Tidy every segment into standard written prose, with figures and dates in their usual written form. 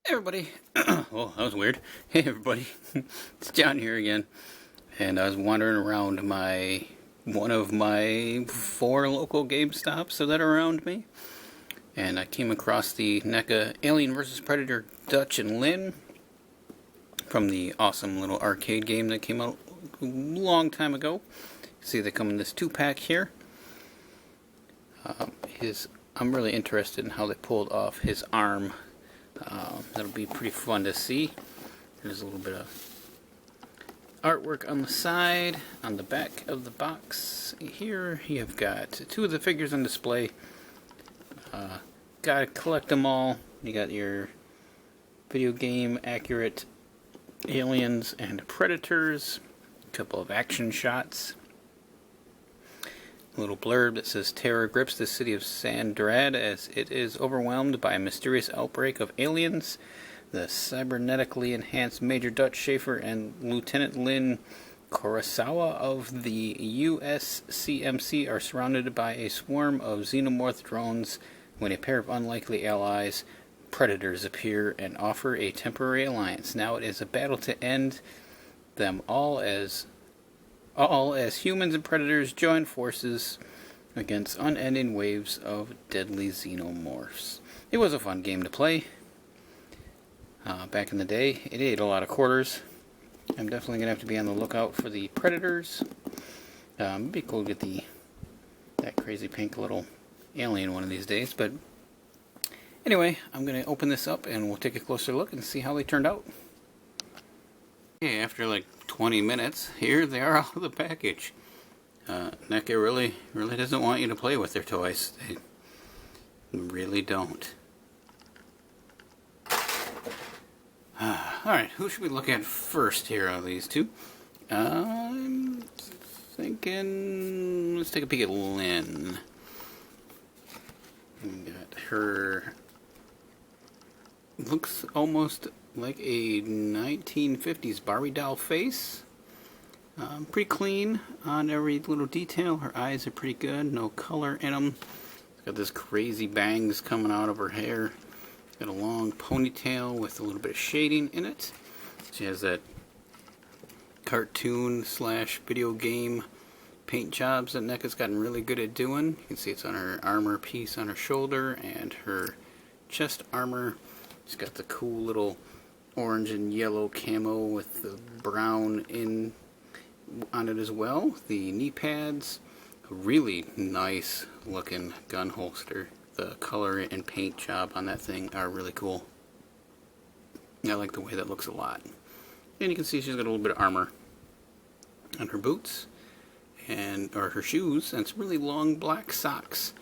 Hey everybody. Oh, that was weird. Hey everybody. It's John here again. And I was wandering around one of my 4 local GameStops that are around me. And I came across the NECA Alien vs. Predator Dutch and Linn from the awesome little arcade game that came out a long time ago. See, they come in this 2-pack here. I'm really interested in how they pulled off his arm. That'll be pretty fun to see. There's a little bit of artwork on the side. On the back of the box here, you've got 2 of the figures on display. Gotta collect them all. You got your video game accurate aliens and predators. A couple of action shots. A little blurb that says, "Terror grips the city of Sandrad as it is overwhelmed by a mysterious outbreak of aliens. The cybernetically enhanced Major Dutch Schaefer and Lieutenant Lynn Kurosawa of the USCMC are surrounded by a swarm of xenomorph drones when a pair of unlikely allies, predators, appear and offer a temporary alliance. Now it is a battle to end them all as humans and predators join forces against unending waves of deadly xenomorphs." It was a fun game to play. Back in the day, it ate a lot of quarters. I'm definitely going to have to be on the lookout for the predators. It'd be cool to get that crazy pink little alien one of these days. But anyway, I'm going to open this up and we'll take a closer look and see how they turned out. Okay, after like 20 minutes, here they are out of the package. NECA really doesn't want you to play with their toys. They really don't. Alright, who should we look at first here of these 2? I'm thinking, let's take a peek at Lynn. We got her, looks almost like a 1950s Barbie doll face. Pretty clean on every little detail. Her eyes are pretty good, no color in them. She's got this crazy bangs coming out of her hair. Got a long ponytail with a little bit of shading in it. She has that cartoon / video game paint jobs that NECA's gotten really good at doing. You can see it's on her armor piece on her shoulder and her chest armor. She's got the cool little orange and yellow camo with the brown on it as well. The knee pads, a really nice looking gun holster. The color and paint job on that thing are really cool. I like the way that looks a lot. And you can see she's got a little bit of armor on her boots or her shoes, and it's really long black socks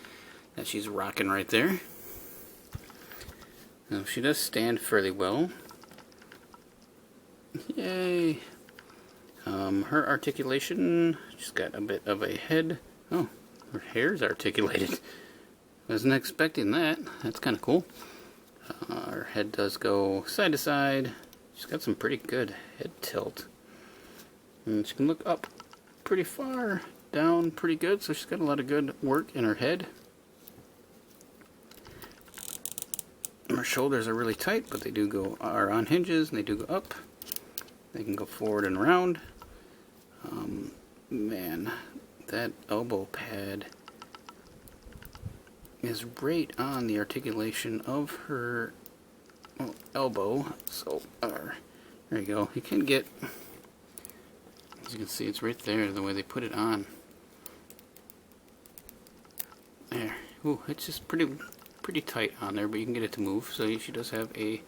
that she's rocking right there. Now, she does stand fairly well. Yay! Her articulation, she's got a bit of a head. Oh, her hair's articulated. Wasn't expecting that. That's kind of cool. Her head does go side to side. She's got some pretty good head tilt. And she can look up pretty far, down pretty good, so she's got a lot of good work in her head. Her shoulders are really tight, but they are on hinges and they do go up. They can go forward and around. Man, that elbow pad is right on the articulation of her elbow. So, there you go. You can get, as you can see, it's right there, the way they put it on. There. Ooh, it's just pretty tight on there, but you can get it to move. So she does have a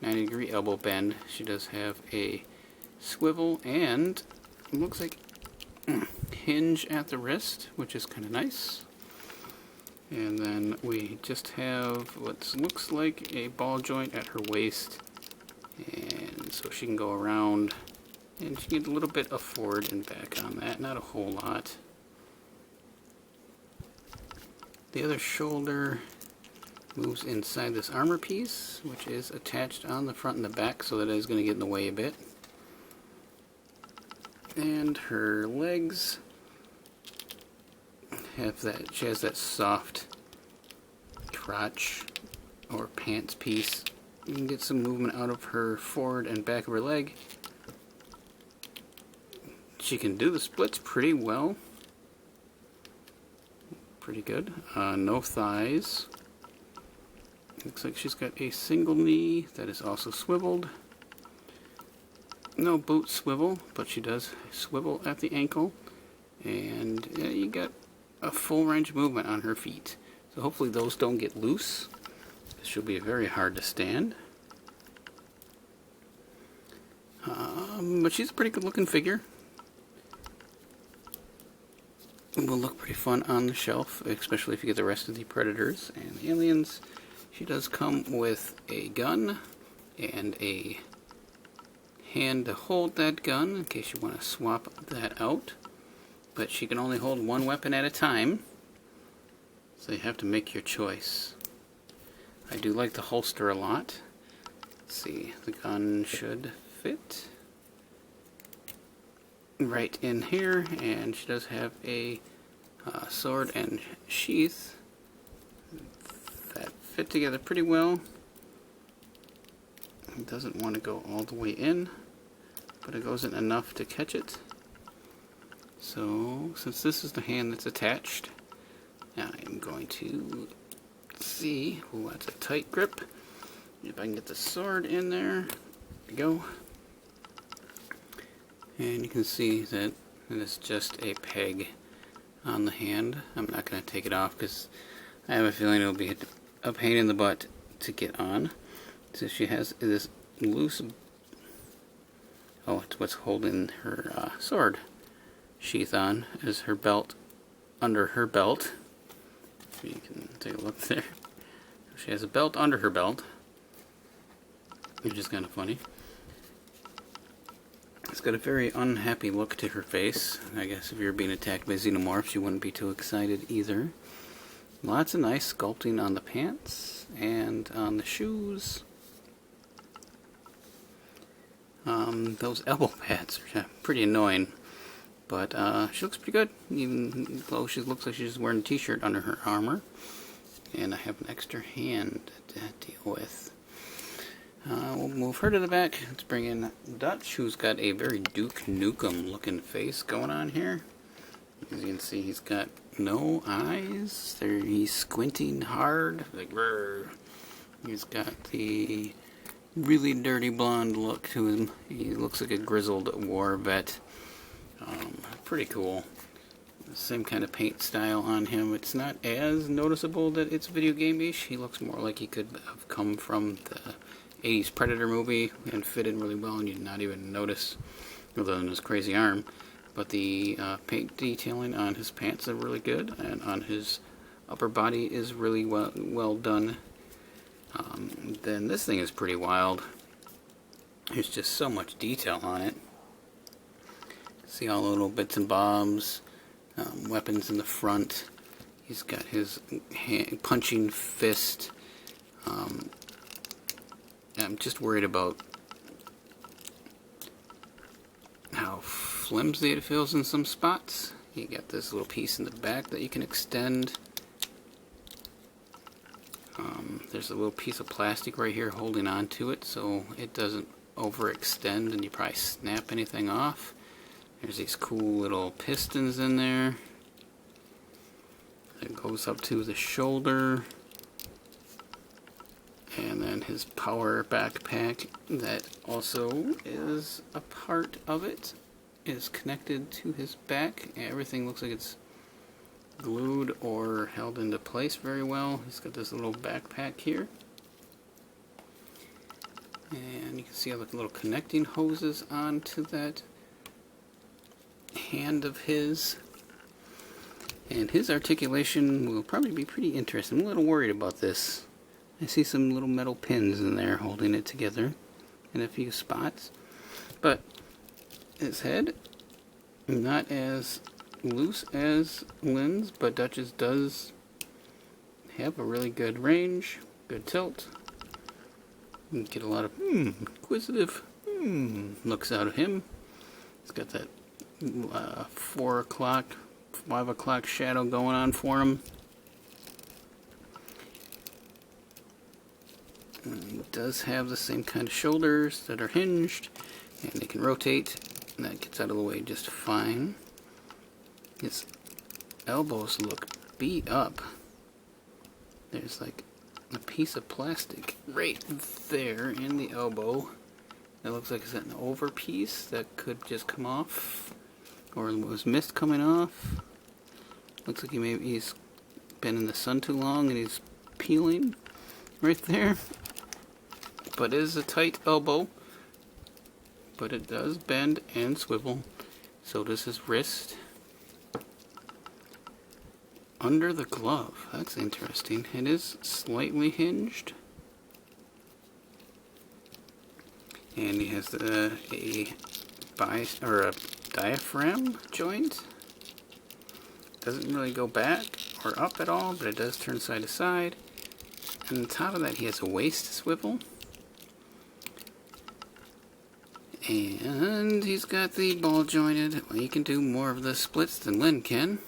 90-degree elbow bend. She does have a swivel and it looks like hinge at the wrist, which is kind of nice. And then we just have what looks like a ball joint at her waist, and so she can go around and she can get a little bit of forward and back on that, not a whole lot. The other shoulder moves inside this armor piece, which is attached on the front and the back, so that is going to get in the way a bit. And her legs have that, she has that soft crotch or pants piece You can get some movement out of her forward and back of her leg. She can do the splits pretty well. Pretty good. No thighs. Looks like she's got a single knee that is also swiveled. No boot swivel, but she does swivel at the ankle. And you got a full range of movement on her feet. So hopefully those don't get loose. She'll be very hard to stand. But she's a pretty good looking figure. It will look pretty fun on the shelf, especially if you get the rest of the Predators and the Aliens. She does come with a gun and a hand to hold that gun in case you want to swap that out. But she can only hold one weapon at a time, so you have to make your choice. I do like the holster a lot. Let's see, the gun should fit right in here, and she does have a sword and sheath that fit together pretty well. It doesn't want to go all the way in, but it goes in enough to catch it. So, since this is the hand that's attached, I'm going to see, oh, that's a tight grip. If I can get the sword in there, there we go. And you can see that it is just a peg on the hand. I'm not going to take it off because I have a feeling it'll be a pain in the butt to get on. So she has this loose, oh, it's what's holding her sword sheath on, is her belt under her belt. You can take a look there. She has a belt under her belt, which is kind of funny. It's got a very unhappy look to her face. I guess if you're being attacked by xenomorphs, you wouldn't be too excited either. Lots of nice sculpting on the pants and on the shoes. Those elbow pads are pretty annoying, but she looks pretty good, even though she looks like she's wearing a t-shirt under her armor. And I have an extra hand to deal with. We'll move her to the back. Let's bring in Dutch, who's got a very Duke Nukem looking face going on here. As you can see, he's got no eyes. He's squinting hard, like brr. He's got the really dirty blonde look to him. He looks like a grizzled war vet. Pretty cool. Same kind of paint style on him. It's not as noticeable that it's video game-ish. He looks more like he could have come from the 80s Predator movie and fit in really well, and you'd not even notice, other than his crazy arm. But the paint detailing on his pants are really good, and on his upper body is really well done. Then this thing is pretty wild. There's just so much detail on it. See all the little bits and bobs, weapons in the front. He's got his punching fist. I'm just worried about how flimsy it feels in some spots. You got this little piece in the back that you can extend. There's a little piece of plastic right here holding on to it so it doesn't overextend and you probably snap anything off. There's these cool little pistons in there. It goes up to the shoulder. And then his power backpack that also is a part of it is connected to his back. Everything looks like it's glued or held into place very well. He's got this little backpack here. And you can see all the little connecting hoses onto that hand of his. And his articulation will probably be pretty interesting. I'm a little worried about this. I see some little metal pins in there holding it together in a few spots. But his head, not as loose as Linn's, but Dutch's does have a really good range, good tilt. You get a lot of inquisitive looks out of him. He's got that 4 o'clock, 5 o'clock shadow going on for him. It does have the same kind of shoulders that are hinged, and they can rotate, and that gets out of the way just fine. His elbows look beat up. There's like a piece of plastic right there in the elbow. It looks like it's an over piece that could just come off, or was missed coming off. Looks like he's been in the sun too long and he's peeling right there. But it is a tight elbow, but it does bend and swivel. So does his wrist. Under the glove, that's interesting. It is slightly hinged. And he has a diaphragm joint. Doesn't really go back or up at all, but it does turn side to side. And on top of that, he has a waist swivel. And he's got the ball jointed. Well, he can do more of the splits than Linn can.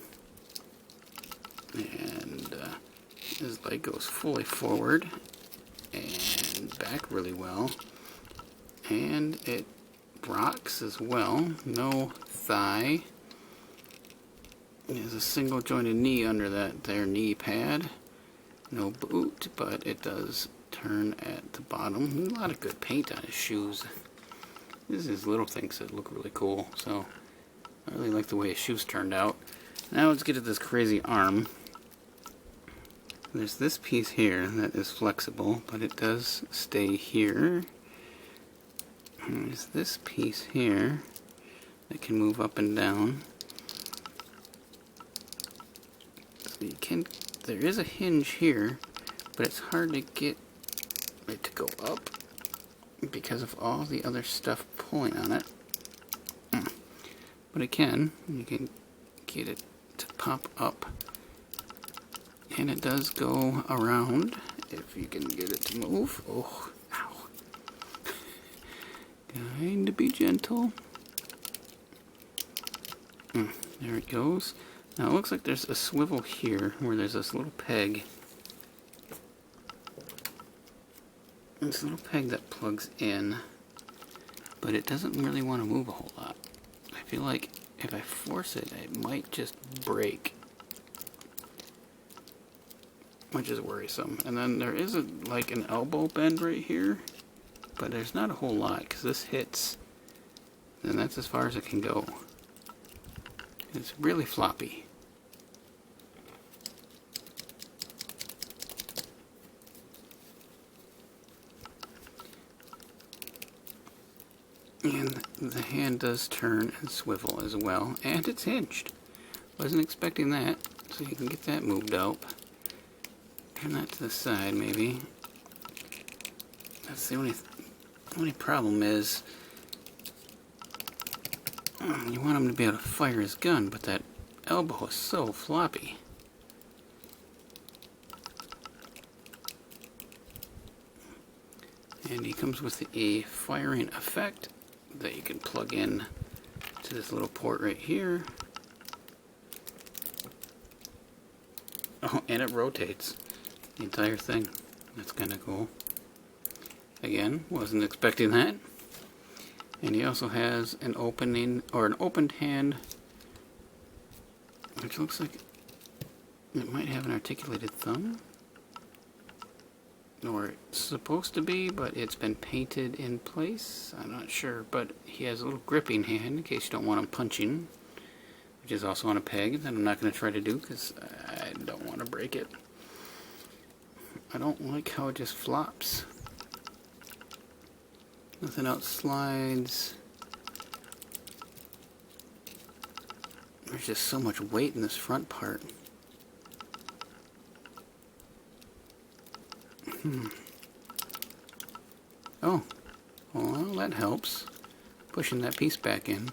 And his leg goes fully forward and back really well. And it rocks as well. No thigh. There's a single jointed knee under that there knee pad. No boot, but it does turn at the bottom. A lot of good paint on his shoes. This is little things that look really cool. So I really like the way his shoes turned out. Now let's get at this crazy arm. There's this piece here that is flexible, but it does stay here. And there's this piece here that can move up and down. So you can, there is a hinge here, but it's hard to get it to go up because of all the other stuff pulling on it. But it can, you can get it to pop up. And it does go around if you can get it to move. Oh, ow. Going to be gentle. There it goes. Now it looks like there's a swivel here where there's this little peg. This little peg that plugs in, but it doesn't really want to move a whole lot. I feel like if I force it, it might just break, which is worrisome. And then there is like an elbow bend right here, but there's not a whole lot because this hits, and that's as far as it can go. It's really floppy. And the hand does turn and swivel as well, and it's hinged. Wasn't expecting that, so you can get that moved out. Turn that to the side, maybe. That's the only problem is you want him to be able to fire his gun, but that elbow is so floppy. And he comes with a firing effect that you can plug in to this little port right here. Oh, and it rotates the entire thing. That's kind of cool. Again, wasn't expecting that. And he also has an opening, or an opened hand, which looks like it might have an articulated thumb. Or it's supposed to be, but it's been painted in place. I'm not sure, but he has a little gripping hand in case you don't want him punching, which is also on a peg that I'm not going to try to do because I don't want to break it. I don't like how it just flops. Nothing else slides. There's just so much weight in this front part. Oh, well, that helps. Pushing that piece back in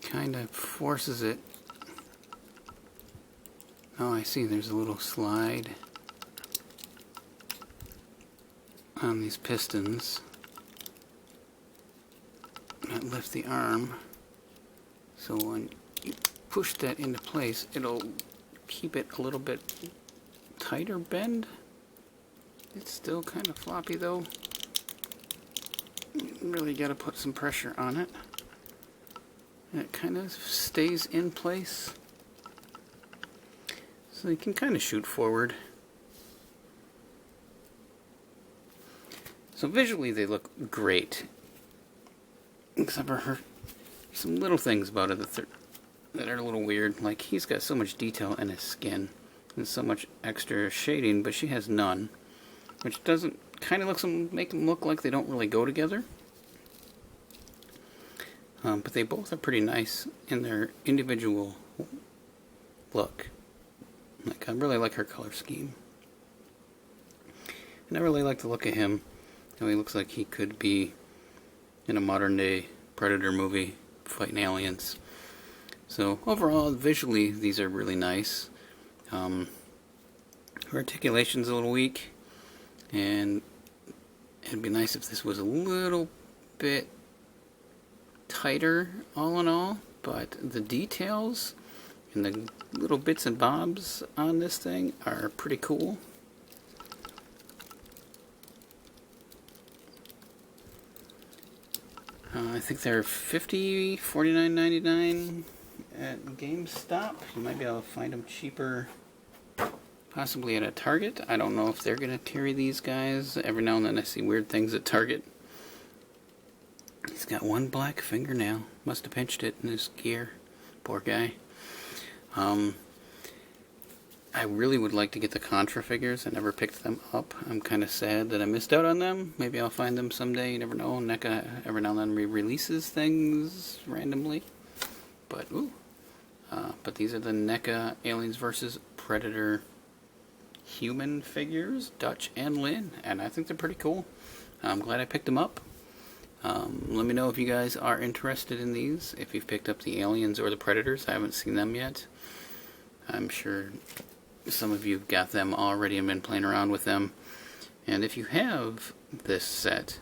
kind of forces it. Oh, I see, there's a little slide on these pistons that lift the arm. So when you push that into place, it'll keep it a little bit tighter bend. It's still kind of floppy though. Really got to put some pressure on it. And it kind of stays in place. So you can kind of shoot forward. So visually they look great. Except for some little things about it that are a little weird. Like he's got so much detail in his skin and so much extra shading, but she has none. Which doesn't kind of make them look like they don't really go together. But they both are pretty nice in their individual look. Like I really like her color scheme. And I really like the look of him. How he looks like he could be in a modern day Predator movie fighting aliens. So overall, visually, these are really nice. Her articulation's a little weak, and it'd be nice if this was a little bit tighter all in all, but the details and the little bits and bobs on this thing are pretty cool. I think they're $49.99 at GameStop. You might be able to find them cheaper, possibly at a Target. I don't know if they're going to carry these guys. Every now and then I see weird things at Target. He's got one black fingernail. Must have pinched it in his gear. Poor guy. I really would like to get the Contra figures. I never picked them up. I'm kind of sad that I missed out on them. Maybe I'll find them someday. You never know. NECA every now and then re-releases things randomly. But, but these are the NECA Aliens vs. Predator human figures, Dutch and Linn, and I think they're pretty cool. I'm glad I picked them up. Let me know if you guys are interested in these, if you've picked up the Aliens or the Predators. I haven't seen them yet. I'm sure some of you have got them already and been playing around with them. And if you have this set,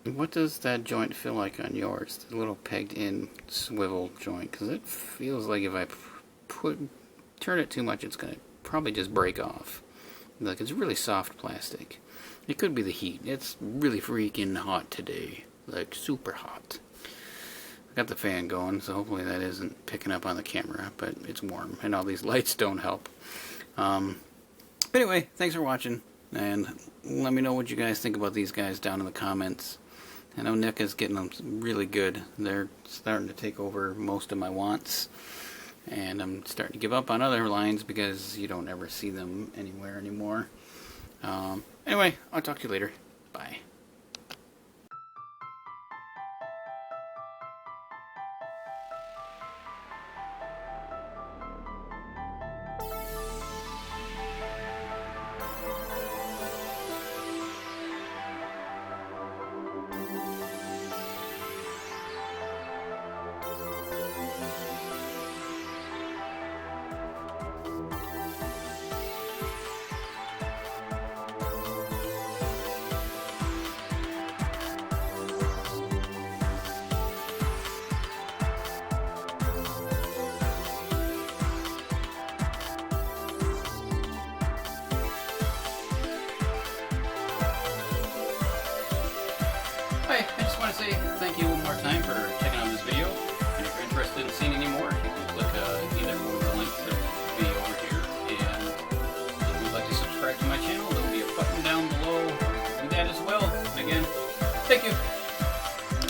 what does that joint feel like on yours? The little pegged in swivel joint, because it feels like if I turn it too much, it's going to probably just break off. Like, it's really soft plastic. It could be the heat. It's really freaking hot today. Like, super hot. I got the fan going, so hopefully that isn't picking up on the camera, but it's warm, and all these lights don't help. But anyway, thanks for watching, and let me know what you guys think about these guys down in the comments. I know NECA's getting them really good. They're starting to take over most of my wants, and I'm starting to give up on other lines because you don't ever see them anywhere anymore. Anyway, I'll talk to you later. Bye. Hi, I just want to say thank you one more time for checking out this video. And if you're interested in seeing any more, you can click either one of the links that will be over here. And if you'd like to subscribe to my channel, there will be a button down below. Do that as well. And again, thank you.